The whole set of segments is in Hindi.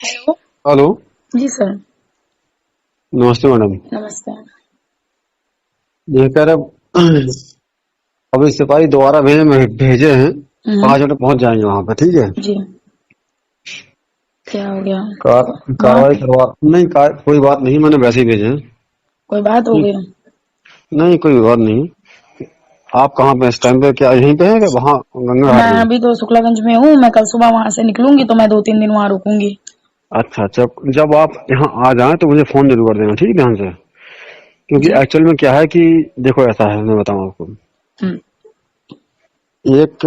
हेलो। हेलो। जी सर। नमस्ते मैडम। नमस्ते। ये कह रहे अभी सिपाही दोबारा भेजे हैं। हम्म। 5 मिनट पहुंच जाएंगे वहां पे, ठीक है। जी। क्या हो गया? वहाँ कार्रवाई करवा नहीं कोई बात नहीं, मैंने वैसे ही भेजे हैं। कोई बात हो ठीक। गई? नहीं कोई बात नहीं। आप कहाँ पे इस टाइम पे, क्या यहीं पे हैं क्या वहाँ गंगा मैं घाट में? अभी तो शुक्लागंज में हूँ। मैं कल सुबह वहां से निकलूंगी तो मैं 2-3 दिन वहां रुकूंगी। अच्छा अच्छा, जब आप यहाँ आ जाएं तो मुझे फोन जरूर कर देना, ठीक है, ध्यान से। क्योंकि जी। एक्चुअल में क्या है कि देखो ऐसा है, मैं बताऊँ आपको। हम्म। एक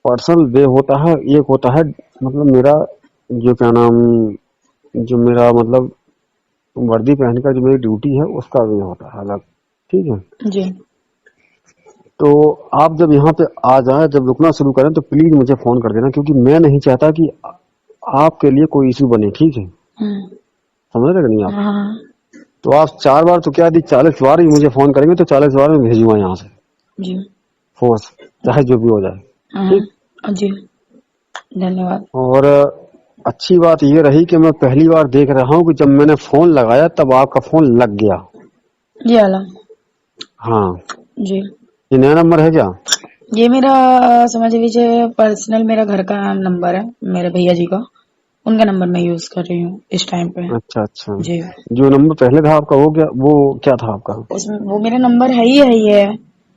पर्सनल वे होता है, एक होता है मतलब मेरा जो क्या नाम, जो मेरा मतलब वर्दी पहन कर जो मेरी ड्यूटी है उसका वे होता है अलग, ठीक है। जी। तो आप जब यहाँ पे आ जाए, जब रुकना शुरू करें तो प्लीज मुझे फोन कर देना, क्योंकि मैं नहीं चाहता कि आपके लिए कोई इशू बने, ठीक है। हम्म। समझ रहे कि नहीं आप? हाँ। तो आप 4 बार तो क्या यदि 40 बार ही मुझे फोन करेंगे तो 40 बार मैं भेजूंगा यहाँ से जी। फोर्स, चाहे जो भी हो जाए। ठीक। हाँ जी। धन्यवाद। और अच्छी बात ये रही कि मैं पहली बार देख रहा हूँ कि जब मैंने फोन लगाया तब आपका फोन लग गया। जी आला। हाँ। जी। ये नया नंबर है क्या? ये मेरा समझ लीजिए पर्सनल मेरा घर का नंबर है, मेरे भैया जी का। उनका नंबर मैं यूज कर रही हूँ इस टाइम पे। अच्छा अच्छा। जी। जो नंबर पहले था आपका वो क्या था आपका? उसमें वो मेरा नंबर है ही है।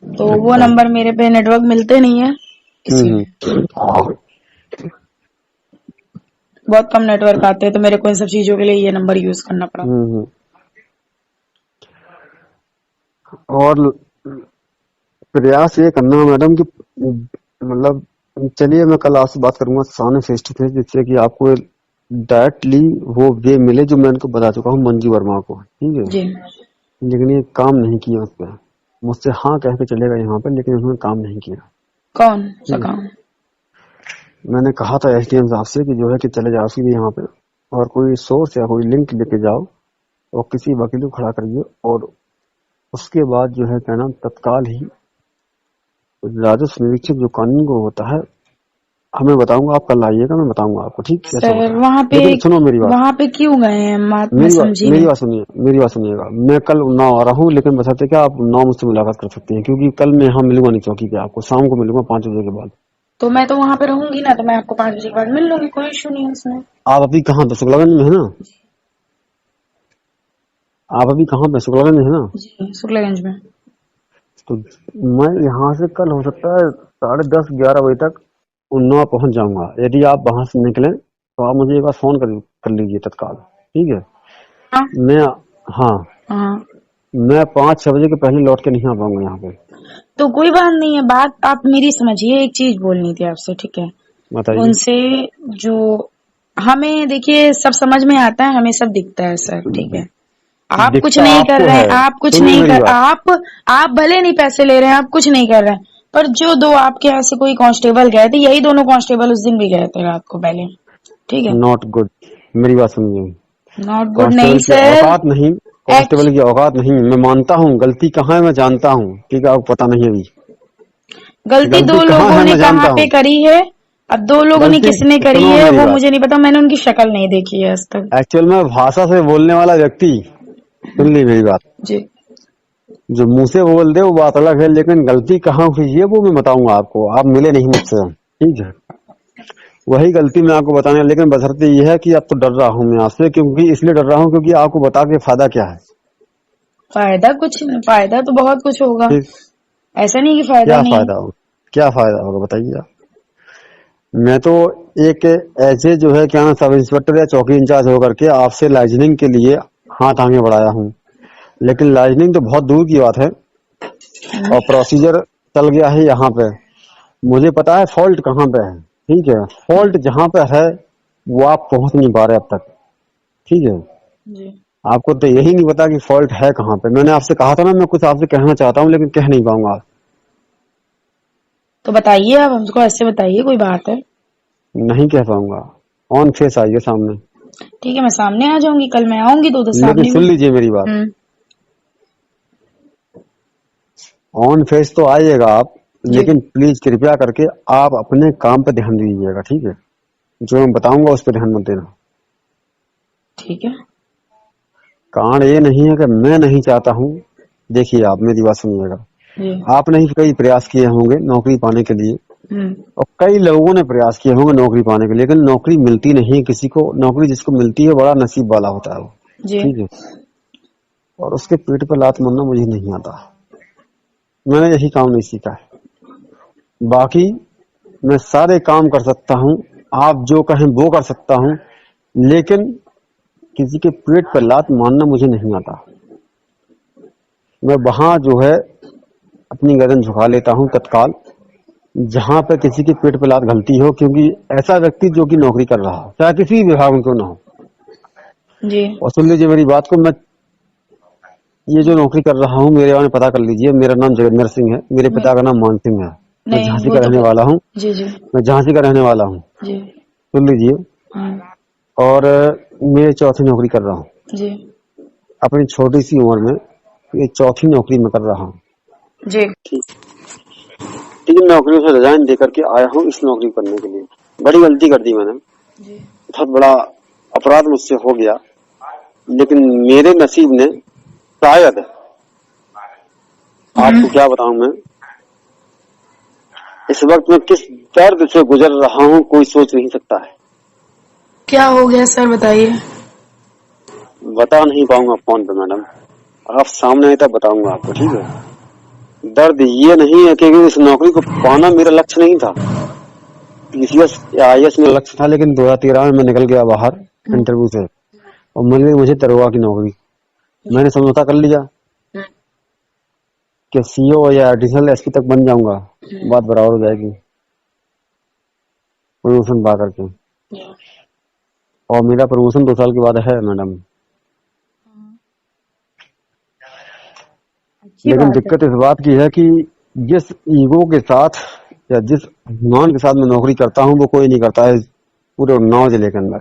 तो वो अच्छा। नंबर मेरे पे नेटवर्क मिलते नहीं है, इसलिए हम्म। बहुत कम नेटवर्क आते हैं, तो मेरे को इन सब चीजों के लिए ये नंबर यूज करना पड़ा। हम्म। और प्रयास ये करना मैडम कि मतलब, चलिए मैं कल आपसे बात करूंगा सामने फेस टू फेस, जिससे कि आपको डायरेक्टली वो वे मिले जो मैं उनको बता चुका हूँ मंजू वर्मा को, ठीक है। जी। लेकिन ये काम नहीं किया उस पर। मुझसे हाँ कह के चलेगा यहाँ पे, लेकिन उसने काम नहीं किया। कौन सा ठीक है। काम? मैंने कहा था एसडीएम साहब से कि जो है कि चले जाओ सीधे यहाँ पे, और कोई सोर्स या कोई लिंक लेके जाओ और किसी वकील को खड़ा करिए, और उसके बाद जो है क्या नाम, तत्काल ही राजस्व निरीक्षक जो कानून को होता है हमें बताऊंगा। आप कल आइएगा, मैं बताऊंगा आपको ठीक कैसे सर होता है। वहां पे लेकिन सुनो मेरी बात, वहां पे क्यों गए हैं? मैं मेरी बात समझी मेरी नहीं। बात सुनिए, मेरी बात सुनिएगा। मैं कल उन्नाव आ रहा हूँ, लेकिन बचाते क्या आप उन्नाव मुझसे मुलाकात कर सकते हैं, क्योंकि कल मैं यहाँ मिलूंगा नहीं चौकी पे, आपको शाम को मिलूंगा 5 बजे के बाद। तो मैं तो वहां पे रहूंगी ना, तो मैं आपको 5 बजे के बाद मिल लूंगी, कोई इशू नहीं है उसमें। आप अभी कहाँ पे, शुक्लागंज में है ना? आप अभी कहाँ पे, शुक्लागंज में है ना? जी शुक्लागंज में। तो मैं यहाँ से कल हो सकता है 10:30-11 बजे तक उन्नाव पहुंच जाऊंगा। यदि आप वहां से निकलें तो आप मुझे एक बार फोन कर लीजिए तत्काल, ठीक है। हाँ। मैं, हाँ, हाँ। मैं 5-6 बजे के पहले लौट के नहीं आ पाऊंगा यहाँ पे। तो कोई बात नहीं है, बात आप मेरी समझिए। एक चीज बोलनी थी आपसे, ठीक है? बताइए। उनसे जो हमें देखिए सब समझ में आता है, हमें सब दिखता है सर, ठीक है? आप कुछ दिखता नहीं कर आपको रहे हैं, है, आप कुछ सुनिए नहीं मेरी कर बात। आप भले नहीं पैसे ले रहे हैं, आप कुछ नहीं कर रहे हैं, पर जो दो आपके यहाँ से कोई कांस्टेबल गए थे, यही दोनों कांस्टेबल उस दिन भी गए थे रात को पहले, ठीक है? Not good. मेरी बात सुनिए। नॉट गुड नहीं कांस्टेबल की सर। औकात नहीं, एक्ट कांस्टेबल की औकात नहीं। मैं मानता हूँ गलती कहाँ है, मैं जानता हूँ, ठीक है, आपको पता नहीं अभी। गलती गलती दो कहाँ लोगों है ने मैं कहाँ जानता पे हूँ। करी है। अब दो लोगों ने गलती, किसने करी सुनो है मेरी वो बात। मुझे नहीं पता, मैंने उनकी शक्ल नहीं देखी है आज तक। एक्चुअल में भाषा से बोलने वाला व्यक्ति, सुन ली मेरी बात, जी। जो मुंह से बोल दे वो बात अलग है, लेकिन गलती कहाँ हुई है वो मैं बताऊंगा आपको। आप मिले नहीं मुझसे, ठीक है। वही गलती मैं आपको बताने, लेकिन बशर्ते ये है कि अब तो डर रहा हूँ मैं आपसे, क्योंकि इसलिए डर रहा हूँ क्योंकि आपको बता के फायदा क्या है। फायदा कुछ नहीं, फायदा तो बहुत कुछ होगा। ठीक। ऐसा नहीं कि फायदा क्या नहीं है। फायदा होगा, क्या फायदा होगा बताइए आप। मैं तो एक ऐसे जो है क्या ना, सब इंस्पेक्टर या चौकी इंचार्ज होकर के आपसे लाइजनिंग के लिए हाथ आगे बढ़ाया हूँ, लेकिन लाइजनिंग तो बहुत दूर की बात है। और प्रोसीजर चल गया है यहाँ पे। मुझे पता है फॉल्ट कहाँ पे है, ठीक है। फॉल्ट जहाँ पे है वो आप पहुंच नहीं पा रहे अब तक, ठीक है। जी। आपको तो यही नहीं पता कि फॉल्ट है कहाँ पे। मैंने आपसे कहा था ना, मैं कुछ आपसे कहना चाहता हूँ लेकिन कह नहीं पाऊंगा। तो बताइए, आप हमको ऐसे बताइए, कोई बात है? नहीं कह पाऊंगा। ऑन फेस आइए सामने। ठीक है, मैं सामने आ जाऊंगी, कल मैं आऊंगी तो उधर लेकिन सामने भी। सुन लीजिए मेरी बात, हम्म। ऑन फेस तो आइएगा आप, जी। लेकिन प्लीज कृपया करके आप अपने काम पे ध्यान दीजिएगा, ठीक है। जो मैं बताऊंगा उस पर ध्यान मत देना। ठीक है। कारण ये नहीं है कि मैं नहीं चाहता हूँ। देखिए, आप मेरी बात सुनिएगा। जी। आपने ही कई प्रयास किए होंगे नौकरी पाने के लिए, हम्म। और कई लोगों ने प्रयास किए होंगे नौकरी पाने के लिए, लेकिन नौकरी मिलती नहीं है किसी को। नौकरी जिसको मिलती है बड़ा नसीब वाला होता है वो। जी। ठीक है। और उसके पेट पर लात मारना मुझे नहीं आता। मैंने यही काम नहीं सीखा है। बाकी मैं सारे काम कर सकता हूँ, आप जो कहें वो कर सकता हूँ, लेकिन किसी के पेट पर लात मारना मुझे नहीं आता। मैं वहां जो है अपनी गर्दन झुका लेता हूँ तत्काल, जहां पे किसी के पेट पर लात घलती हो, क्योंकि ऐसा व्यक्ति जो कि नौकरी कर रहा हो, चाहे किसी भी विभाग में क्यों ना हो। जी। और सुन लीजिए मेरी बात को, मैं ये जो नौकरी कर रहा हूँ, मेरे बारे में पता कर लीजिए। मेरा नाम जगन्नर सिंह है, मेरे नहीं, पिता का नाम मान सिंह है। मैं नहीं झांसी वो का तो रहने वाला हूँ। जी जी मैं झांसी का रहने वाला हूँ, जी। सुन लीजिए। हम्म। और मैं चौथी नौकरी कर रहा हूँ जी अपनी छोटी सी उम्र में। ये चौथी नौकरी में कर रहा हूँ। जी। तीन नौकरियों से रिजाइन दे करके आया हूँ इस नौकरी करने के लिए। बड़ी गलती कर दी मैंने, जी। बहुत बड़ा अपराध मुझसे हो गया, लेकिन मेरे नसीब ने शायद, आपको क्या बताऊं मैं, इस वक्त मैं किस दर्द से गुजर रहा हूँ कोई सोच नहीं सकता है। क्या हो गया सर, बताइए। बता नहीं पाऊंगा फोन पे मैडम, आप सामने आए तब बताऊंगा आपको, ठीक है। दर्द ये नहीं है कि इस नौकरी को पाना मेरा लक्ष्य नहीं था। पीसीएस या आईएएस मेरा लक्ष्य था, लेकिन 2013 में मैं निकल गया बाहर इंटरव्यू से, और मिल गई मुझे दरोगा की नौकरी। मैंने समझौता कर लिया कि सीओ या एडिशनल एसपी तक बन जाऊंगा, बात बराबर हो जाएगी प्रमोशन पा करके। और मेरा प्रमोशन 2 साल के बाद है मैडम। अच्छी लेकिन बात है। दिक्कत इस बात की है कि जिस ईगो के साथ या जिस अभिमान के साथ मैं नौकरी करता हूँ, वो कोई नहीं करता है पूरे उन्नाव जिले के अंदर।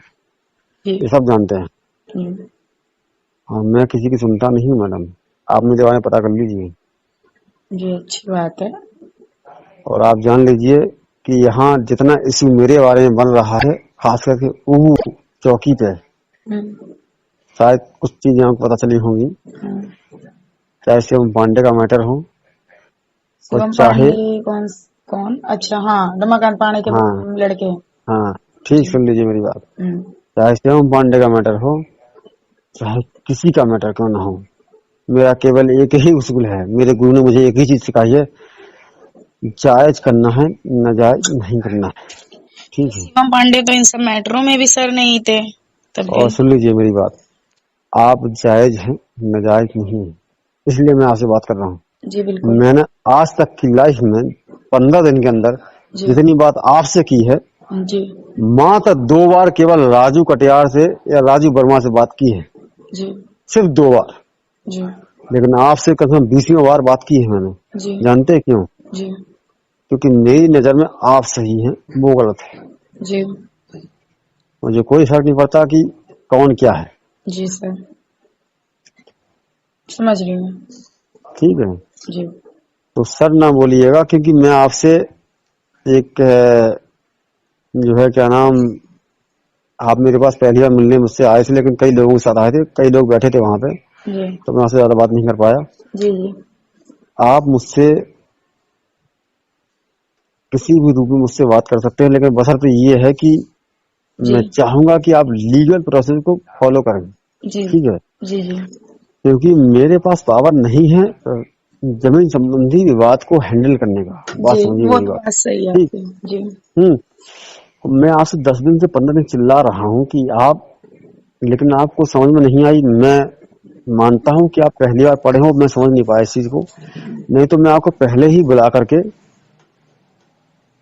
जी ये सब जानते हैं। जी हाँ, मैं किसी की सुनता नहीं हूँ मैडम, आप मेरे बारे में पता कर लीजिए। जी, अच्छी बात है। और आप जान लीजिए कि यहाँ जितना इश्यू मेरे बारे में बन रहा है, खास करके ऊहू चौकी पे, हम्म। शायद कुछ चीजें आपको पता चली होंगी। चाहे शिवम पांडे का मैटर हो, और शिवम चाहे, पांडे कौन? कौन? अच्छा, हाँ, रमाकांत पांडे के हाँ लड़के। हाँ, ठीक, जी। सुन लीजिए मेरी बात। हम्म। चाहे शिवम पांडे का मैटर हो, चाहे किसी का मैटर क्यों ना हो, मेरा केवल एक ही उसूल है। मेरे गुरु ने मुझे एक ही चीज सिखाई है, जायज करना है, नाजायज नहीं करना है। तो ठीक है। शिवम पांडे तो इन सब मैटरों में भी सर नहीं थे तब भी। और सुन लीजिए मेरी बात, आप जायज हैं, नाजायज नहीं है, इसलिए मैं आपसे बात कर रहा हूँ। जी बिल्कुल। मैंने आज तक की लाइफ में 15 दिन के अंदर जी जितनी बात आपसे की है, जी मात्र 2 बार केवल राजू कटियार से या राजू वर्मा से बात की है, जी सिर्फ 2 बार। जी लेकिन आपसे कसम 20वीं बार बात की है मैंने। जी जानते हैं क्यों? जी क्योंकि मेरी नजर में आप सही हैं, वो गलत है। जी मुझे कोई फर्क नहीं पड़ता कि कौन क्या है। जी सर, समझ रही हूँ। ठीक है। जी तो सर ना बोलिएगा, क्योंकि मैं आपसे एक जो है क्या नाम, आप मेरे पास पहली बार मिलने मुझसे आए थे, लेकिन कई लोगों के साथ आए थे, कई लोग बैठे थे वहां पे, जी तो मैं आपसे ज्यादा बात नहीं कर पाया। जी जी आप मुझसे किसी भी रूप में मुझसे बात कर सकते हैं, लेकिन बशर्ते ये है कि जी मैं चाहूंगा कि आप लीगल प्रोसेस को फॉलो करें। जी ठीक है। जी जी क्योंकि मेरे पास पावर नहीं है जमीन संबंधी विवाद को हैंडल करने का। बात जी, समझिए वो मेरी तो बात। बात सही है ठीक। आपकी। जी मैं आपसे 10 दिन से 15 दिन चिल्ला रहा हूँ कि आप, लेकिन आपको समझ में नहीं आई। मैं मानता हूँ कि आप पहली बार पढ़े हो, मैं समझ नहीं पाया इस चीज को, नहीं तो मैं आपको पहले ही बुला करके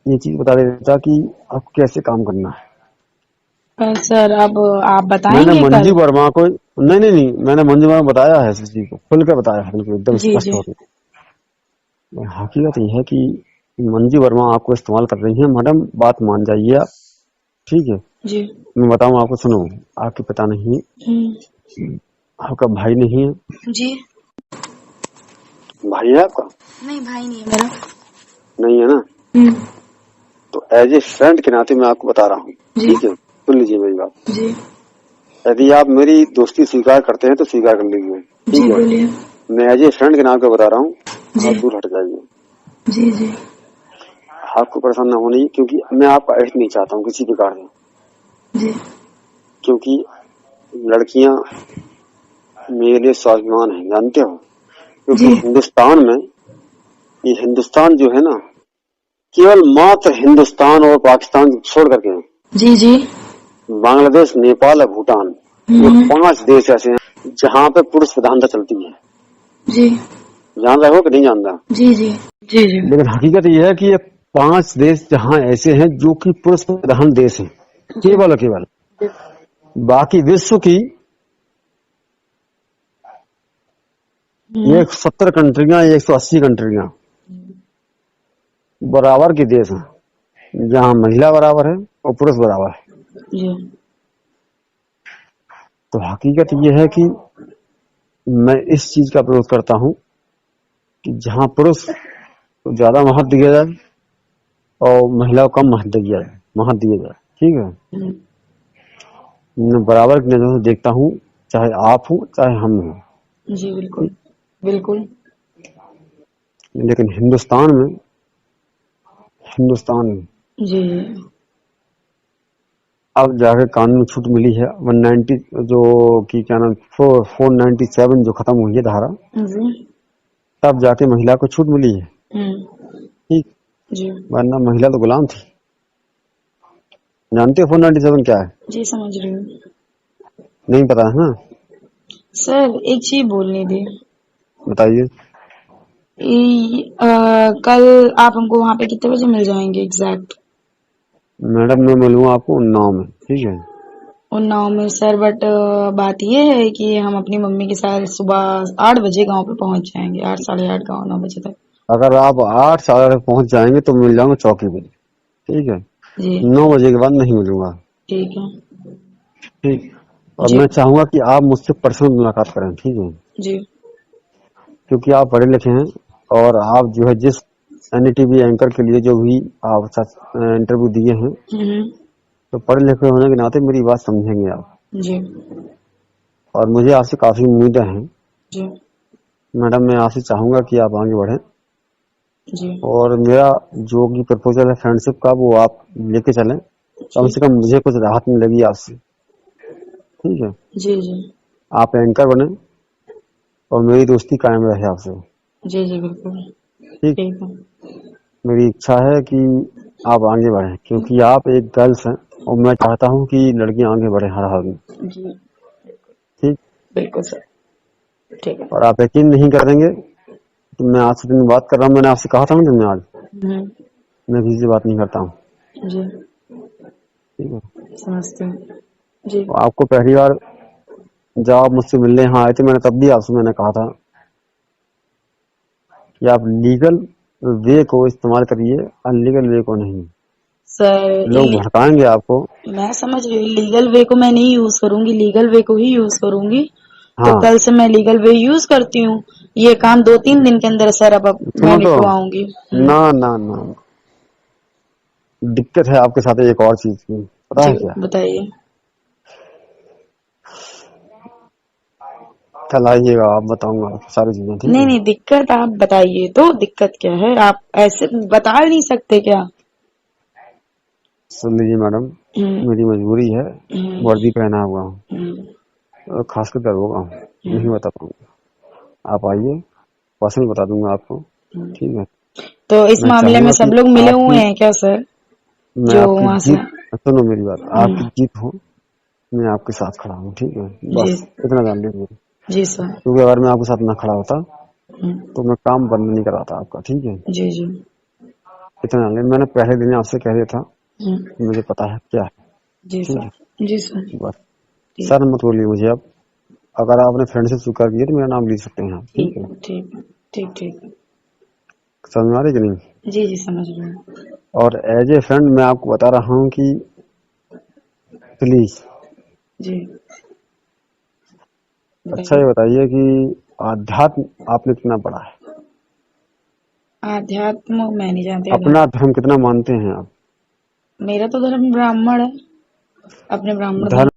ये चीज बता देता कि आपको कैसे काम करना है। पर सर अब आप मैंने बताएंगे मंजू कल? वर्मा को, नहीं नहीं नहीं, मैंने मंजू वर्मा को बताया है इस चीज को, खुल कर बताया है, बिल्कुल एकदम जी स्पष्ट जी होकर। हकीकत ये है कि मंजू वर्मा आपको इस्तेमाल कर रही है मैडम, बात मान जाइए आप। ठीक है। जी मैं बताऊं आपको, सुनो, आपके पिता नहीं है, आपका भाई नहीं है। जी। भाई है आपका? नहीं, भाई नहीं है मेरा। नहीं है ना? तो एज ए फ्रेंड के नाते मैं आपको बता रहा हूँ। जी ठीक है, सुन लीजिए मेरी बात। जी यदि आप मेरी दोस्ती स्वीकार करते हैं तो स्वीकार कर लीजिए, जी ठीक है। बोलिए। मैं एज ए फ्रेंड के नाम पे बता रहा हूँ, जी आप दूर हट जाइए। जी जी आपको परेशान ना होनी, क्योंकि मैं आपका अहित नहीं चाहता हूँ किसी प्रकार से, जी क्योंकि लड़कियां मेरे लिए स्वाभिमान है, जानते हो। क्योंकि जी हिंदुस्तान में, ये हिंदुस्तान जो है ना, केवल मात्र हिंदुस्तान और पाकिस्तान छोड़ करके जी जी बांग्लादेश, नेपाल और भूटान, ये 5 देश ऐसे हैं जहाँ पे पुरुष प्रधानता चलती है। जी जान रहे हो कि नहीं जानता? जी जी जी जी लेकिन हकीकत यह है कि ये 5 देश जहाँ ऐसे हैं जो कि पुरुष प्रधान देश हैं, केवल और केवल। बाकी विश्व की 170 कंट्रियां, 180 कंट्रियां बराबर के देश हैं, जहाँ महिला बराबर है और पुरुष बराबर है। जी तो हकीकत यह है कि मैं इस चीज का विरोध करता हूँ कि जहाँ पुरुष को ज्यादा महत्व दिया जाए और महिला को कम महत्व दिया जाए, ठीक है। मैं बराबर की नजर से देखता हूँ, चाहे आप हो चाहे हम हो। जी बिल्कुल बिल्कुल लेकिन हिंदुस्तान में जी अब जाके कानून छूट मिली है 190, जो कि क्या नाम, 497 जो खत्म हुई है धारा, जी तब जाके महिला को छूट मिली है, ठीक। जी वरना महिला तो गुलाम थी। जानते हो 497 क्या है? जी समझ रही हूँ नहीं पता है ना? सर। एक चीज बोलनी थी। बताइए। कल आप हमको वहाँ पे कितने बजे मिल जाएंगे एग्जैक्ट? मैडम मैं मिलूंगा आपको उन्नाव में, ठीक है। उन्नाव में सर, बट बात ये है कि हम अपनी मम्मी के साथ सुबह 8 बजे गांव पे पहुंच जाएंगे, 8 साढ़े 8 गाँव 9 बजे तक। अगर आप 8 साढ़े तक पहुंच जाएंगे तो मिल जाऊंगा चौकी पे, ठीक है। जी 9 बजे के बाद नहीं मिलूंगा, ठीक है। ठीक। और जी मैं चाहूंगा कि आप मुझसे पर्सनल मुलाकात करें, ठीक है। जी क्योंकि आप पढ़े लिखे हैं और आप जो है जिस एनडीटीवी एंकर के लिए जो भी आप इंटरव्यू दिए हैं, तो पढ़े लिखे होने के नाते मेरी बात समझेंगे आप। जी और मुझे आपसे काफी उम्मीदें हैं जी मैडम। मैं आपसे चाहूंगा कि आप आगे बढ़ें जी और मेरा जो भी प्रपोजल है फ्रेंडशिप का, वो आप लेके चलें। कम जी से कम मुझे कुछ राहत मिलेगी आपसे, ठीक है। जी जी आप एंकर बने और मेरी दोस्ती कायम रहे आपसे, जी जी बिल्कुल ठीक। ठीक है। मेरी इच्छा है कि आप आगे बढ़ें, क्योंकि आप एक गर्ल्स हैं और मैं चाहता हूं कि लड़कियां आगे बढ़े हर हाल में, जी ठीक। बिल्कुल सर, ठीक है। और आप यकीन नहीं करेंगे कि मैं आज से दिन बात कर रहा हूँ। मैंने आपसे कहा था ना, मैं आज मैं किसी से बात नहीं करता हूँ, जी ठीक है। समझती हूँ। जी तो आपको पहली बार जब आप मुझसे मिलने यहाँ आए थे, मैंने तब भी आपसे मैंने कहा था कि आप लीगल वे को इस्तेमाल करिए, अनलीगल वे को नहीं। सर, लोग भड़काएंगे आपको। मैं समझ रही हूँ। लीगल वे को मैं नहीं यूज करूंगी, लीगल वे को ही यूज करूंगी। तो हाँ कल से मैं लीगल वे यूज करती हूँ। ये काम 2-3 दिन के अंदर सर अब मैं सुनो तो, निपटवाऊंगी। ना ना ना, दिक्कत है आपके साथ एक और चीज की, पता जी है क्या? बताइए। कल आइएगा, आप बताऊंगा आपको सारी चीजें, ठीक नहीं है। नहीं, दिक्कत आप बताइए तो। दिक्कत क्या है? आप ऐसे बता नहीं सकते क्या? सुन लीजिए मैडम, हम्म मेरी मजबूरी है, हम्म वर्दी पहना हुआ हूँ हम्म और खासकर दरोगा हूँ, नहीं हम्म, बता पाऊंगा। आप आइए, पर्सनल बता दूंगा आपको, हम्म। ठीक है। तो इस मैं मामले में चाहूंगा सब कि लोग मिले हुए आपकी, हैं क्या सर, मैं जो आपकी वहां से? जीत, सुनो मेरी बात, आपकी हम्म, जीत हो, मैं आपके साथ खड़ा हूँ, ठीक है। जी बस इतना जान लीजिए, जी सर। क्योंकि अगर मैं आपके साथ ना खड़ा होता हम्म, तो मैं काम बंद नहीं कराता आपका, ठीक है। जी जी इतना जान लीजिए, मैंने पहले दिन आपसे कह दिया था, हम्म, मुझे पता है क्या है, जी ठीक सर। है। जी सर। बस ठीक सर मत बोलिए मुझे अब। अगर आपने फ्रेंडशिप स्वीकार की है तो मेरा नाम लिख सकते हैं आप, ठीक ठीक है। है ठीक है ठीक ठीक है। समझ में आ रही कि नहीं? जी जी समझ रही हूँ। और एज ए फ्रेंड मैं आपको बता रहा हूँ कि प्लीज, जी अच्छा बताइए। ये बताइए कि आध्यात्म आपने कितना पढ़ा है? आध्यात्म मैं नहीं जानती। अपना आध्यात्म धर्म कितना मानते हैं आप? मेरा तो धर्म ब्राह्मण है। अपने ब्राह्मण धर्म धर्म